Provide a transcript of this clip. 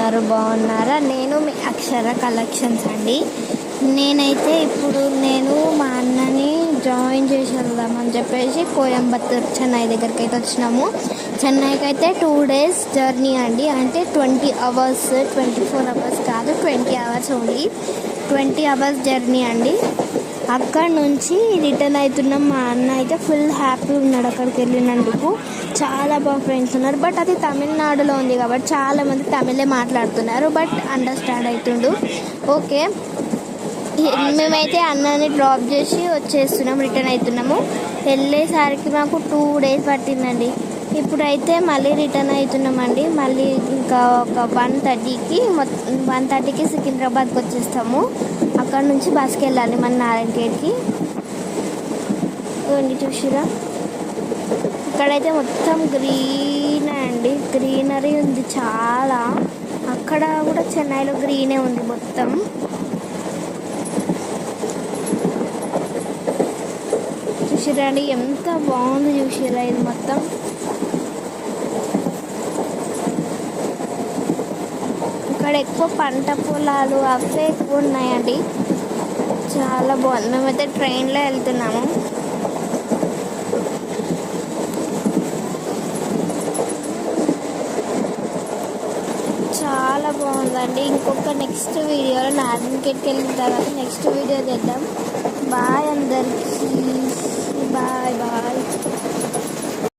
ఉన్నారు? బాగున్నారా? నేను మీ అక్షర కలెక్షన్స్ అండి. నేనైతే ఇప్పుడు మా అన్నని జాయిన్ చేసి వెళ్దామని చెప్పేసి కోయంబత్తూర్ చెన్నై దగ్గరికి అయితే వచ్చినాము. చెన్నైకి అయితే 2 days జర్నీ అండి. అంటే 20 hours, 24 hours కాదు, 20 hours ఓన్లీ. 20 hours జర్నీ అండి. అక్కడ నుంచి రిటర్న్ అవుతున్నాం. మా అన్న అయితే ఫుల్ హ్యాపీ ఉన్నాడు అక్కడికి వెళ్ళినందుకు. చాలా బాగా ఫ్రెండ్స్ ఉన్నారు. బట్ అది తమిళనాడులో ఉంది కాబట్టి చాలామంది తమిళే మాట్లాడుతున్నారు. But understand అవుతుండు. ఓకే, మేమైతే అన్నని డ్రాప్ చేసి వచ్చేస్తున్నాం, రిటర్న్ అవుతున్నాము. వెళ్ళేసరికి మాకు 2 days పట్టిందండి. ఇప్పుడైతే మళ్ళీ రిటర్న్ అవుతున్నామండి. మళ్ళీ ఇంకా ఒక 1:30కి సికింద్రాబాద్కి వచ్చేస్తాము. అక్కడ నుంచి బస్కి వెళ్ళాలి మన నారాయణఖేడ్కి. ఇవన్నీ చూసిరా, ఇక్కడైతే మొత్తం గ్రీన్ అండి, గ్రీనరీ ఉంది చాలా. అక్కడ కూడా చెన్నైలో గ్రీనే ఉంది మొత్తం. చూసిరా అండి ఎంత బాగుంది, చూసిరా ఇది మొత్తం. ఇక్కడ ఎక్కువ పంట పొలాలు అవే ఎక్కువ ఉన్నాయండి. చాలా బాగుంది. మేమైతే ట్రైన్లో వెళ్తున్నాము. చాలా బాగుందండి. ఇంకొక నెక్స్ట్ వీడియోలో నారాయణఖేడ్కి వెళ్ళిన తర్వాత నెక్స్ట్ వీడియో చేద్దాం. బాయ్ అందరికీ.